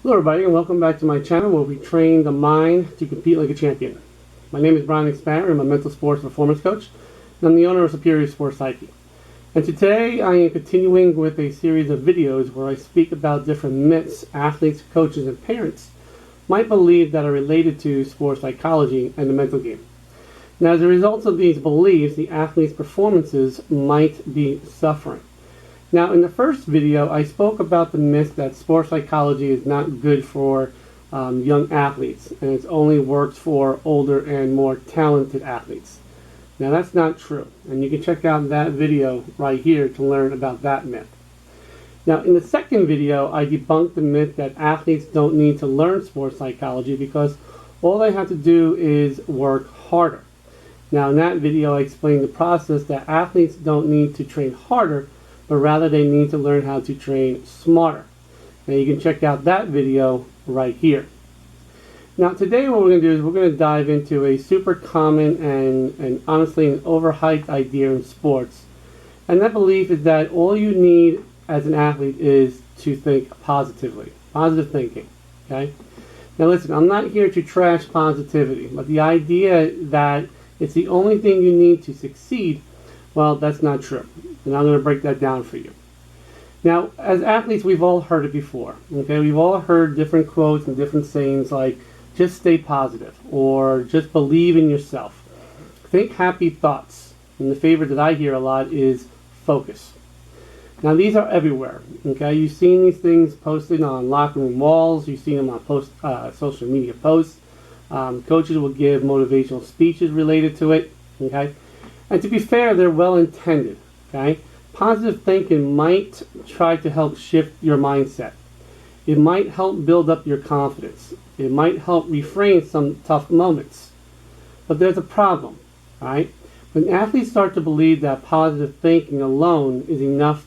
Hello everybody, and welcome back to my channel where we train the mind to compete like a champion. My name is McSparron. I'm a mental sports performance coach, and I'm the owner of Superior Sports Psyche. And today I am continuing with a series of videos where I speak about different myths athletes, coaches, and parents might believe that are related to sports psychology and the mental game. Now, as a result of these beliefs, the athlete's performances might be suffering. Now, in the first video, I spoke about the myth that sports psychology is not good for young athletes, and it only works for older and more talented athletes. Now, that's not true, and you can check out that video right here to learn about that myth. Now, in the second video, I debunked the myth that athletes don't need to learn sports psychology because all they have to do is work harder. Now, in that video, I explained the process that athletes don't need to train harder, but rather they need to learn how to train smarter. Now you can check out that video right here. Now today what we're going to do is we're going to dive into a super common and honestly an overhyped idea in sports. And that belief is that all you need as an athlete is to think positively. Positive thinking. Okay? Now listen, I'm not here to trash positivity, but the idea that it's the only thing you need to succeed, well, that's not true. And I'm going to break that down for you. Now, as athletes, we've all heard it before. Okay, we've all heard different quotes and different sayings like, just stay positive, or just believe in yourself. Think happy thoughts. And the favorite that I hear a lot is focus. Now, these are everywhere. Okay, you've seen these things posted on locker room walls. You've seen them on social media posts. Coaches will give motivational speeches related to it. Okay. And to be fair, they're well intended. Okay? Positive thinking might try to help shift your mindset. It might help build up your confidence. It might help refrain some tough moments. But there's a problem. Right? When athletes start to believe that positive thinking alone is enough,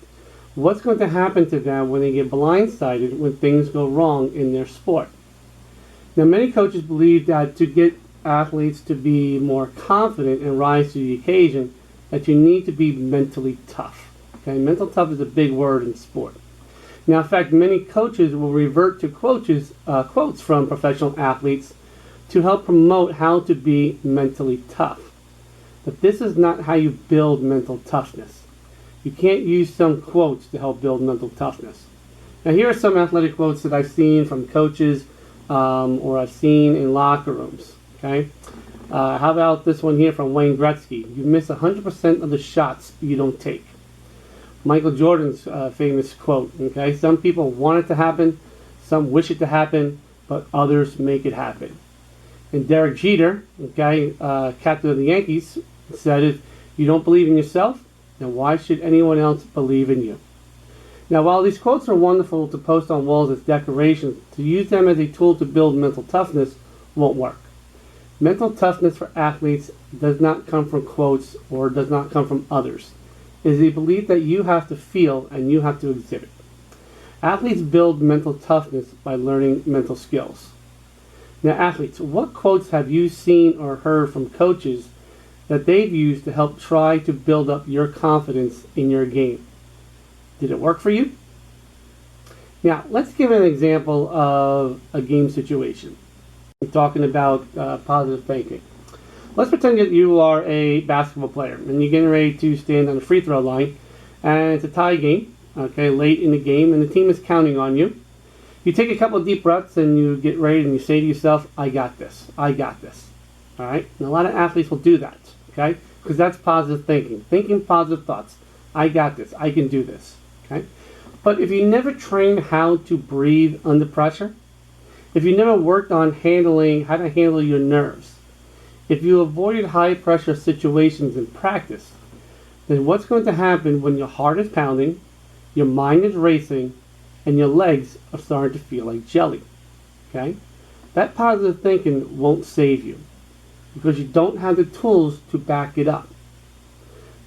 what's going to happen to them when they get blindsided when things go wrong in their sport? Now, many coaches believe that to get athletes to be more confident and rise to the occasion, that you need to be mentally tough. Okay, mental tough is a big word in sport. Now, in fact, many coaches will revert to quotes from professional athletes to help promote how to be mentally tough. But this is not how you build mental toughness. You can't use some quotes to help build mental toughness. Now, here are some athletic quotes that I've seen from coaches or I've seen in locker rooms. Okay, how about this one here from Wayne Gretzky? You miss 100% of the shots you don't take. Michael Jordan's famous quote. Okay, some people want it to happen, some wish it to happen, but others make it happen. And Derek Jeter, okay, captain of the Yankees, said, "If you don't believe in yourself, then why should anyone else believe in you?" Now, while these quotes are wonderful to post on walls as decorations, to use them as a tool to build mental toughness won't work. Mental toughness for athletes does not come from quotes or does not come from others. It is a belief that you have to feel and you have to exhibit. Athletes build mental toughness by learning mental skills. Now, athletes, what quotes have you seen or heard from coaches that they've used to help try to build up your confidence in your game? Did it work for you? Now, let's give an example of a game situation. We're talking about positive thinking. Let's pretend that you are a basketball player and you're getting ready to stand on the free throw line, and it's a tie game, okay, late in the game, and the team is counting on you. You take a couple of deep breaths and you get ready and you say to yourself, I got this, I got this. All right? And a lot of athletes will do that, okay, because that's positive thinking, thinking positive thoughts. I got this, I can do this, okay? But if you never trained how to breathe under pressure, if you never worked on how to handle your nerves, if you avoided high pressure situations in practice, then what's going to happen when your heart is pounding, your mind is racing, and your legs are starting to feel like jelly? Okay? That positive thinking won't save you because you don't have the tools to back it up.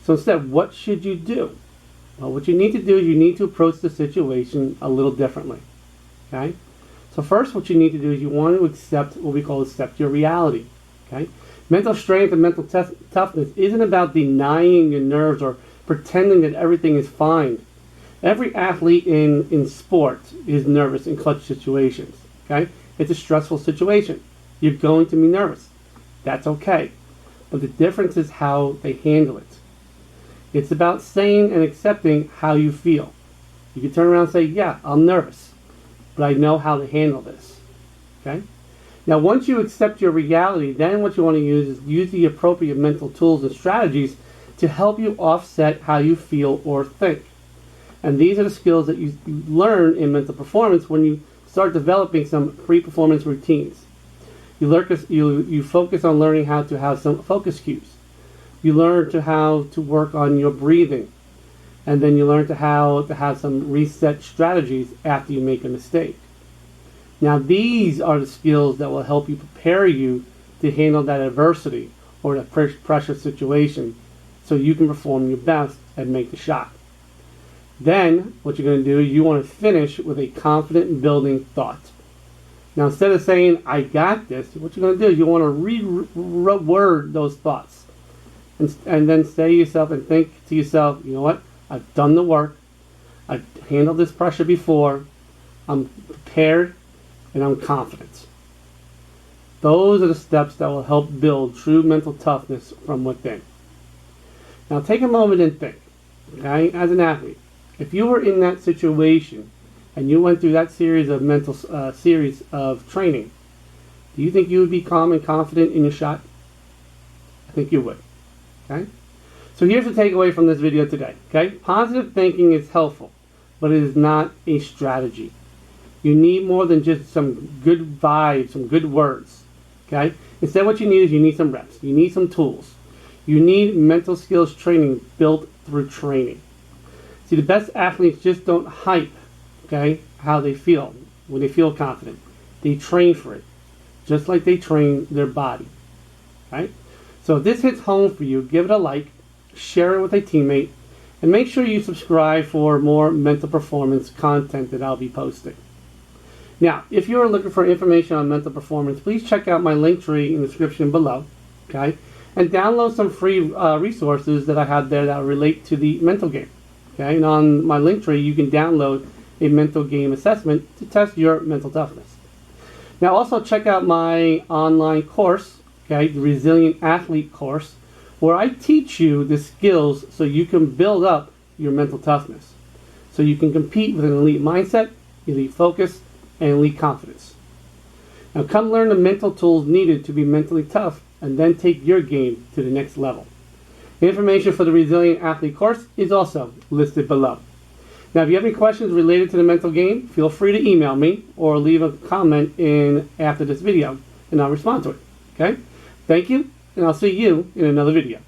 So instead, what should you do? Well, what you need to do is you need to approach the situation a little differently. Okay? So first, what you need to do is you want to accept what we call accept your reality. Okay? Mental strength and mental toughness isn't about denying your nerves or pretending that everything is fine. Every athlete in sport is nervous in clutch situations. Okay? It's a stressful situation. You're going to be nervous. That's okay. But the difference is how they handle it. It's about saying and accepting how you feel. You can turn around and say, yeah, I'm nervous, but I know how to handle this. Okay? Now, once you accept your reality, then what you want to use the appropriate mental tools and strategies to help you offset how you feel or think. And these are the skills that you learn in mental performance when you start developing some pre-performance routines. You focus on learning how to have some focus cues. You learn how to work on your breathing. And then you learn how to have some reset strategies after you make a mistake. Now, these are the skills that will help you prepare you to handle that adversity or that pressure situation so you can perform your best and make the shot. Then, what you're going to do, you want to finish with a confident building thought. Now, instead of saying, I got this, what you're going to do, you want to reword those thoughts. And then say to yourself and think to yourself, you know what, I've done the work, I've handled this pressure before, I'm prepared, and I'm confident. Those are the steps that will help build true mental toughness from within. Now take a moment and think, okay, as an athlete, if you were in that situation and you went through that series of training, do you think you would be calm and confident in your shot? I think you would. Okay? So here's the takeaway from this video today. Okay? Positive thinking is helpful, but it is not a strategy. You need more than just some good vibes, some good words. Okay? Instead, what you need is you need some reps. You need some tools. You need mental skills training built through training. See, the best athletes just don't hype, okay, how they feel when they feel confident. They train for it, just like they train their body. Right? So if this hits home for you, give it a like, share it with a teammate, and make sure you subscribe for more mental performance content that I'll be posting. Now, if you're looking for information on mental performance, please check out my Linktree in the description below, okay? And download some free resources that I have there that relate to the mental game, okay? And on my Linktree, you can download a mental game assessment to test your mental toughness. Now, also check out my online course, okay, the Resilient Athlete course, where I teach you the skills so you can build up your mental toughness, so you can compete with an elite mindset, elite focus, and elite confidence. Now come learn the mental tools needed to be mentally tough and then take your game to the next level. The information for the Resilient Athlete course is also listed below. Now if you have any questions related to the mental game, feel free to email me or leave a comment after this video and I'll respond to it. Okay? Thank you, and I'll see you in another video.